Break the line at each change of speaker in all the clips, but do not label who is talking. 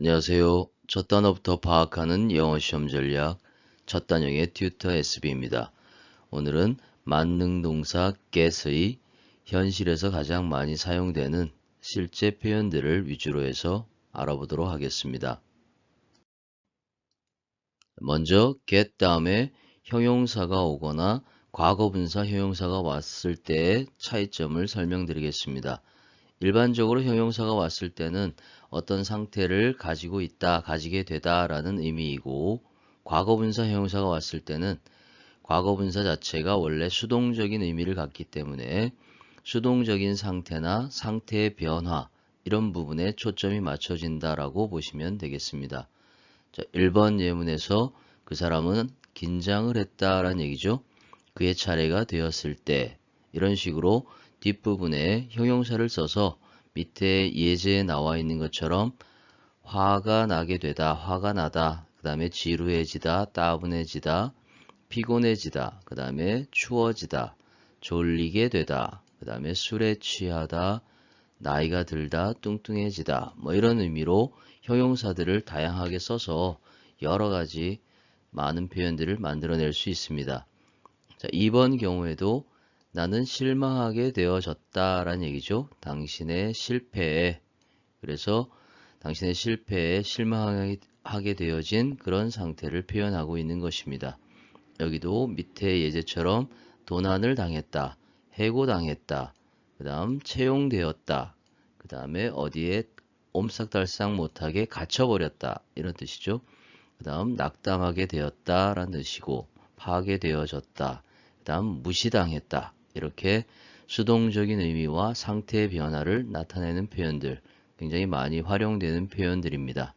안녕하세요. 첫 단어부터 파악하는 영어 시험 전략 첫 단영의 튜터 SB입니다. 오늘은 만능 동사 get의 현실에서 가장 많이 사용되는 실제 표현들을 위주로 해서 알아보도록 하겠습니다. 먼저 get 다음에 형용사가 오거나 과거분사 형용사가 왔을 때의 차이점을 설명드리겠습니다. 일반적으로 형용사가 왔을 때는 어떤 상태를 가지고 있다, 가지게 되다 라는 의미이고, 과거분사 형용사가 왔을 때는 과거분사 자체가 원래 수동적인 의미를 갖기 때문에 수동적인 상태나 상태의 변화 이런 부분에 초점이 맞춰진다라고 보시면 되겠습니다. 자, 1번 예문에서 그 사람은 긴장을 했다라는 얘기죠. 그의 차례가 되었을 때 이런 식으로 뒷부분에 형용사를 써서 밑에 예제에 나와 있는 것처럼 화가 나게 되다, 화가 나다, 그 다음에 지루해지다, 따분해지다, 피곤해지다, 그 다음에 추워지다, 졸리게 되다, 그 다음에 술에 취하다, 나이가 들다, 뚱뚱해지다, 뭐 이런 의미로 형용사들을 다양하게 써서 여러 가지 많은 표현들을 만들어낼 수 있습니다. 자, 2번 경우에도 나는 실망하게 되어졌다라는 얘기죠. 당신의 실패에, 그래서 당신의 실패에 실망하게 되어진 그런 상태를 표현하고 있는 것입니다. 여기도 밑에 예제처럼 도난을 당했다, 해고당했다, 그 다음 채용되었다, 그 다음에 어디에 옴싹달싹 못하게 갇혀버렸다 이런 뜻이죠. 그 다음 낙담하게 되었다 라는 뜻이고, 파괴되어졌다, 그 다음 무시당했다, 이렇게 수동적인 의미와 상태의 변화를 나타내는 표현들, 굉장히 많이 활용되는 표현들입니다.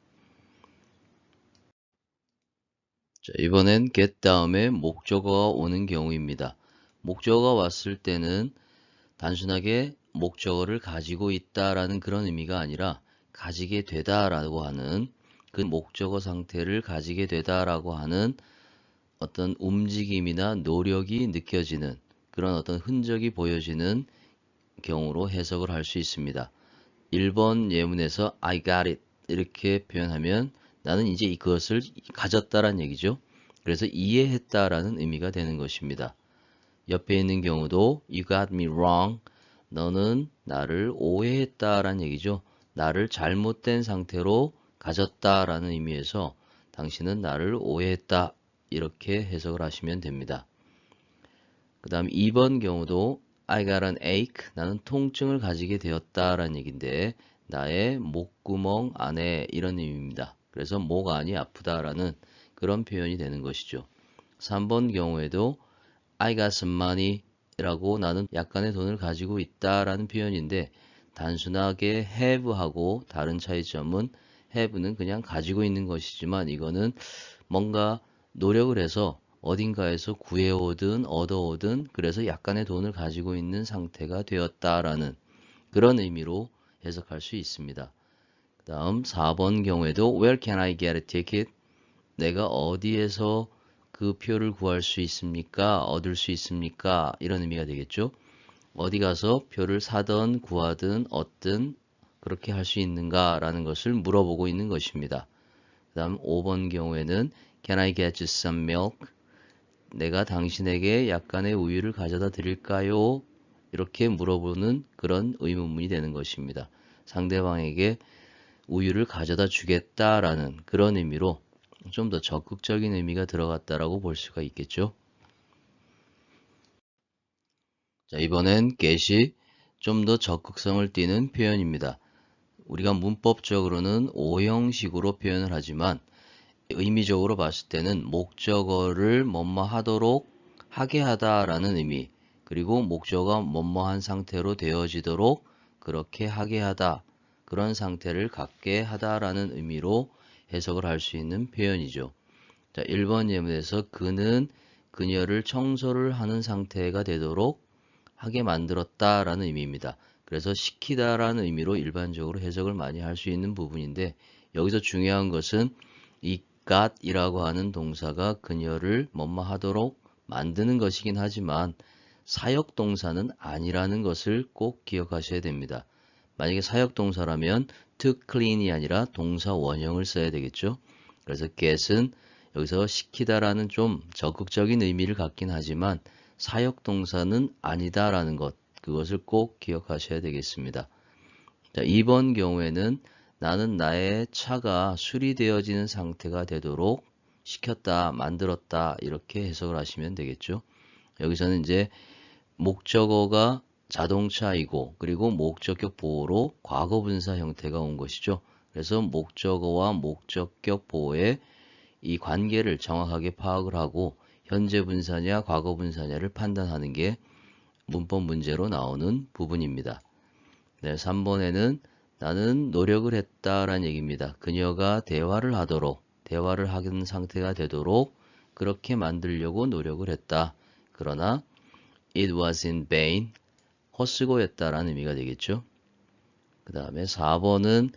자, 이번엔 get 다음에 목적어가 오는 경우입니다. 목적어가 왔을 때는 단순하게 목적어를 가지고 있다라는 그런 의미가 아니라 가지게 되다라고 하는 그 목적어 상태를 가지게 되다라고 하는 어떤 움직임이나 노력이 느껴지는 그런 어떤 흔적이 보여지는 경우로 해석을 할 수 있습니다. 1번 예문에서 I got it 이렇게 표현하면 나는 이제 그것을 가졌다라는 얘기죠. 그래서 이해했다라는 의미가 되는 것입니다. 옆에 있는 경우도 You got me wrong. 너는 나를 오해했다라는 얘기죠. 나를 잘못된 상태로 가졌다라는 의미에서 당신은 나를 오해했다. 이렇게 해석을 하시면 됩니다. 그 다음 2번 경우도 I got an ache. 나는 통증을 가지게 되었다라는 얘기인데 나의 목구멍 안에 이런 의미입니다. 그래서 목 안이 아프다라는 그런 표현이 되는 것이죠. 3번 경우에도 I got some money 라고 나는 약간의 돈을 가지고 있다라는 표현인데 단순하게 have하고 다른 차이점은 have는 그냥 가지고 있는 것이지만 이거는 뭔가 노력을 해서 어딘가에서 구해오든 얻어오든 그래서 약간의 돈을 가지고 있는 상태가 되었다라는 그런 의미로 해석할 수 있습니다. 그 다음 4번 경우에도 Where can I get a ticket? 내가 어디에서 그 표를 구할 수 있습니까? 얻을 수 있습니까? 이런 의미가 되겠죠. 어디 가서 표를 사든 구하든 얻든 그렇게 할 수 있는가? 라는 것을 물어보고 있는 것입니다. 그 다음 5번 경우에는 Can I get you some milk? 내가 당신에게 약간의 우유를 가져다 드릴까요? 이렇게 물어보는 그런 의문문이 되는 것입니다. 상대방에게 우유를 가져다 주겠다라는 그런 의미로 좀 더 적극적인 의미가 들어갔다라고 볼 수가 있겠죠. 자, 이번엔 get이 좀 더 적극성을 띠는 표현입니다. 우리가 문법적으로는 오형식으로 표현을 하지만 의미적으로 봤을 때는 목적어를 뭐뭐 하도록 하게 하다라는 의미, 그리고 목적어가 뭐뭐한 상태로 되어지도록 그렇게 하게 하다, 그런 상태를 갖게 하다라는 의미로 해석을 할 수 있는 표현이죠. 자, 1번 예문에서 그는 그녀를 청소를 하는 상태가 되도록 하게 만들었다라는 의미입니다. 그래서 시키다라는 의미로 일반적으로 해석을 많이 할 수 있는 부분인데 여기서 중요한 것은 이 got이라고 하는 동사가 그녀를 뭐뭐 하도록 만드는 것이긴 하지만 사역 동사는 아니라는 것을 꼭 기억하셔야 됩니다. 만약에 사역동사라면 to clean이 아니라 동사 원형을 써야 되겠죠. 그래서 get은 여기서 시키다라는 좀 적극적인 의미를 갖긴 하지만 사역동사는 아니다라는 것, 그것을 꼭 기억하셔야 되겠습니다. 자, 2번 경우에는 나는 나의 차가 수리되어지는 상태가 되도록 시켰다, 만들었다 이렇게 해석을 하시면 되겠죠. 여기서는 이제 목적어가 자동차이고 그리고 목적격 보호로 과거분사 형태가 온 것이죠. 그래서 목적어와 목적격 보호의 이 관계를 정확하게 파악을 하고 현재 분사냐 과거 분사냐를 판단하는 게 문법 문제로 나오는 부분입니다. 네, 3번에는 나는 노력을 했다라는 얘기입니다. 그녀가 대화를 하는 상태가 되도록 그렇게 만들려고 노력을 했다. 그러나 it was in vain, 헛수고였다라는 의미가 되겠죠. 그 다음에 4번은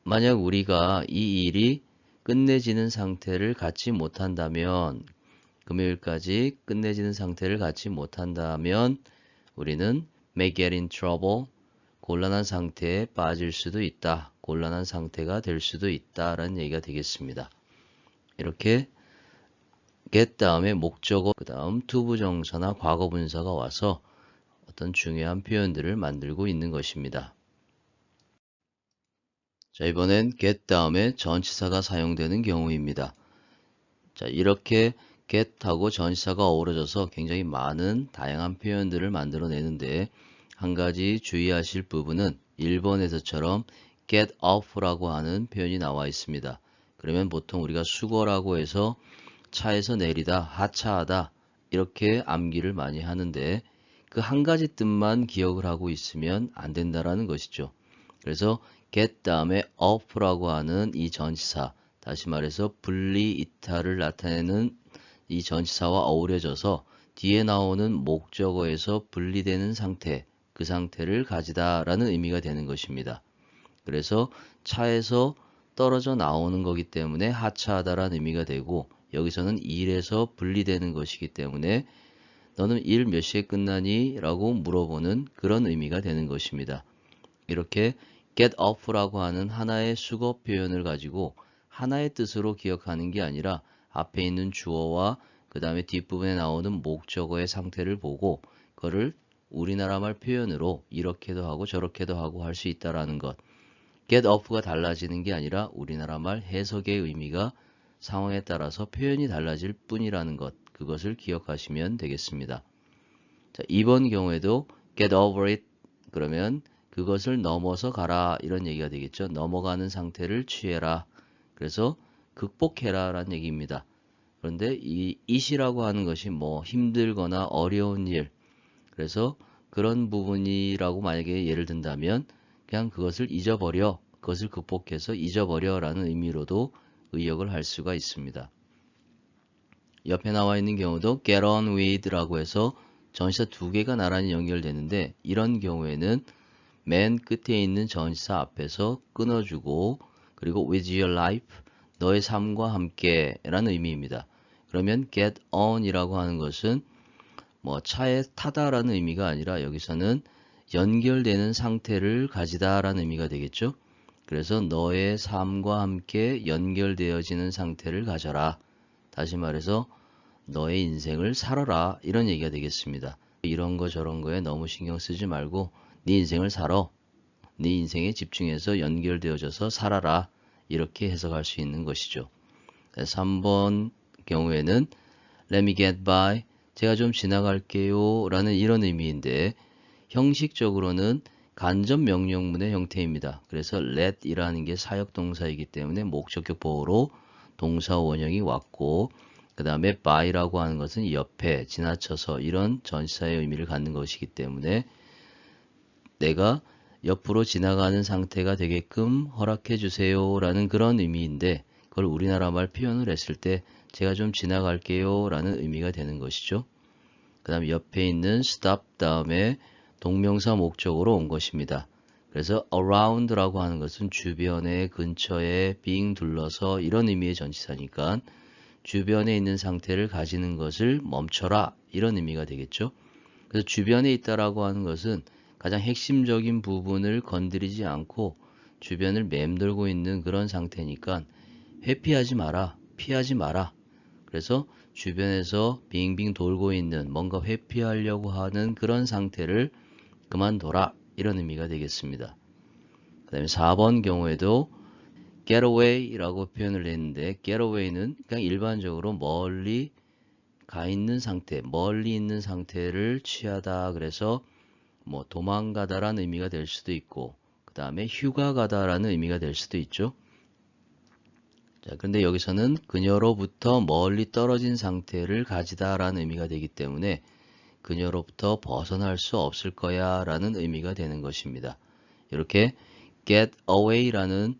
만약 우리가 이 일이 끝내지는 상태를 갖지 못한다면, 금요일까지 끝내지는 상태를 갖지 못한다면 우리는 may get in trouble, 곤란한 상태에 빠질 수도 있다, 곤란한 상태가 될 수도 있다라는 얘기가 되겠습니다. 이렇게 get 다음에 목적어, 그 다음 투부정사나 과거분사가 와서 어떤 중요한 표현들을 만들고 있는 것입니다. 자, 이번엔 get 다음에 전치사가 사용되는 경우입니다. 자, 이렇게 get하고 전치사가 어우러져서 굉장히 많은 다양한 표현들을 만들어내는데 한 가지 주의하실 부분은 1번에서처럼 get off라고 하는 표현이 나와 있습니다. 그러면 보통 우리가 수거라고 해서 차에서 내리다, 하차하다 이렇게 암기를 많이 하는데 그 한 가지 뜻만 기억을 하고 있으면 안 된다라는 것이죠. 그래서 get 다음에 off라고 하는 이 전치사, 다시 말해서 분리 이탈을 나타내는 이 전치사와 어우러져서 뒤에 나오는 목적어에서 분리되는 상태, 그 상태를 가지다라는 의미가 되는 것입니다. 그래서 차에서 떨어져 나오는 거기 때문에 하차하다라는 의미가 되고 여기서는 일에서 분리되는 것이기 때문에 너는 일 몇 시에 끝나니? 라고 물어보는 그런 의미가 되는 것입니다. 이렇게 get off라고 하는 하나의 수거 표현을 가지고 하나의 뜻으로 기억하는 게 아니라 앞에 있는 주어와 그 다음에 뒷부분에 나오는 목적어의 상태를 보고 그거를 우리나라 말 표현으로 이렇게도 하고 저렇게도 하고 할 수 있다라는 것. get off가 달라지는 게 아니라 우리나라 말 해석의 의미가 상황에 따라서 표현이 달라질 뿐이라는 것. 그것을 기억하시면 되겠습니다. 자, 이번 경우에도 get over it 그러면 그것을 넘어서 가라 이런 얘기가 되겠죠. 넘어가는 상태를 취해라. 그래서 극복해라 라는 얘기입니다. 그런데 이 it이라고 하는 것이 뭐 힘들거나 어려운 일, 그래서 그런 부분이라고 만약에 예를 든다면 그냥 그것을 잊어버려, 그것을 극복해서 잊어버려 라는 의미로도 의역을 할 수가 있습니다. 옆에 나와 있는 경우도 get on with 라고 해서 전치사 두 개가 나란히 연결되는데 이런 경우에는 맨 끝에 있는 전치사 앞에서 끊어주고 그리고 with your life, 너의 삶과 함께 라는 의미입니다. 그러면 get on 이라고 하는 것은 뭐 차에 타다라는 의미가 아니라 여기서는 연결되는 상태를 가지다라는 의미가 되겠죠. 그래서 너의 삶과 함께 연결되어지는 상태를 가져라. 다시 말해서 너의 인생을 살아라 이런 얘기가 되겠습니다. 이런 거 저런 거에 너무 신경 쓰지 말고 네 인생을 살아. 네 인생에 집중해서 연결되어져서 살아라. 이렇게 해석할 수 있는 것이죠. 3번 경우에는 let me get by, 제가 좀 지나갈게요 라는 이런 의미인데 형식적으로는 간접 명령문의 형태입니다. 그래서 let 이라는 게 사역동사이기 때문에 목적격 보호로 동사 원형이 왔고 그 다음에 by라고 하는 것은 옆에, 지나쳐서 이런 전치사의 의미를 갖는 것이기 때문에 내가 옆으로 지나가는 상태가 되게끔 허락해 주세요 라는 그런 의미인데 그걸 우리나라 말 표현을 했을 때 제가 좀 지나갈게요 라는 의미가 되는 것이죠. 그 다음에 옆에 있는 stop 다음에 동명사 목적으로 온 것입니다. 그래서 around 라고 하는 것은 주변에, 근처에, 빙 둘러서 이런 의미의 전치사니까 주변에 있는 상태를 가지는 것을 멈춰라 이런 의미가 되겠죠. 그래서 주변에 있다라고 하는 것은 가장 핵심적인 부분을 건드리지 않고 주변을 맴돌고 있는 그런 상태니까 회피하지 마라, 피하지 마라. 그래서 주변에서 빙빙 돌고 있는 뭔가 회피하려고 하는 그런 상태를 그만둬라, 이런 의미가 되겠습니다. 그 다음에 4번 경우에도 get away 라고 표현을 했는데 get away는 그냥 일반적으로 멀리 가 있는 상태, 멀리 있는 상태를 취하다. 그래서 뭐 도망가다라는 의미가 될 수도 있고, 그 다음에 휴가 가다라는 의미가 될 수도 있죠. 자, 그런데 여기서는 그녀로부터 멀리 떨어진 상태를 가지다라는 의미가 되기 때문에 그녀로부터 벗어날 수 없을 거야 라는 의미가 되는 것입니다. 이렇게 get away라는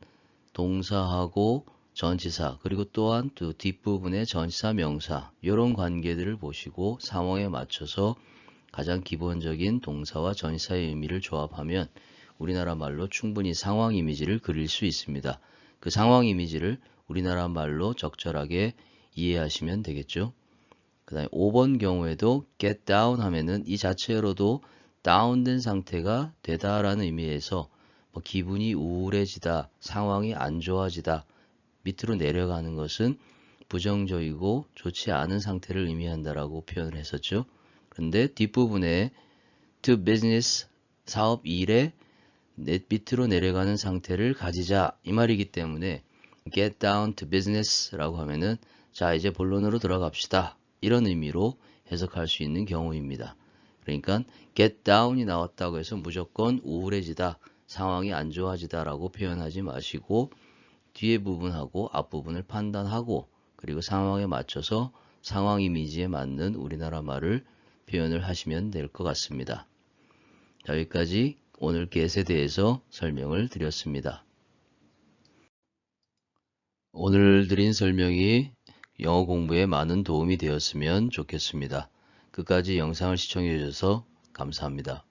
동사하고 전치사, 그리고 또한 또 뒷부분의 전치사 명사, 이런 관계들을 보시고 상황에 맞춰서 가장 기본적인 동사와 전치사의 의미를 조합하면 우리나라 말로 충분히 상황 이미지를 그릴 수 있습니다. 그 상황 이미지를 우리나라 말로 적절하게 이해하시면 되겠죠. 그 다음에 5번 경우에도 get down 하면은 이 자체로도 다운된 상태가 되다라는 의미에서 뭐 기분이 우울해지다, 상황이 안 좋아지다, 밑으로 내려가는 것은 부정적이고 좋지 않은 상태를 의미한다라고 표현을 했었죠. 그런데 뒷부분에 to business, 사업 일에 밑으로 내려가는 상태를 가지자, 이 말이기 때문에 get down to business 라고 하면은 자, 이제 본론으로 들어갑시다, 이런 의미로 해석할 수 있는 경우입니다. 그러니까 get down이 나왔다고 해서 무조건 우울해지다, 상황이 안 좋아지다 라고 표현하지 마시고 뒤에 부분하고 앞부분을 판단하고 그리고 상황에 맞춰서 상황 이미지에 맞는 우리나라 말을 표현을 하시면 될 것 같습니다. 자, 여기까지 오늘 get에 대해서 설명을 드렸습니다. 오늘 드린 설명이 영어 공부에 많은 도움이 되었으면 좋겠습니다. 끝까지 영상을 시청해 주셔서 감사합니다.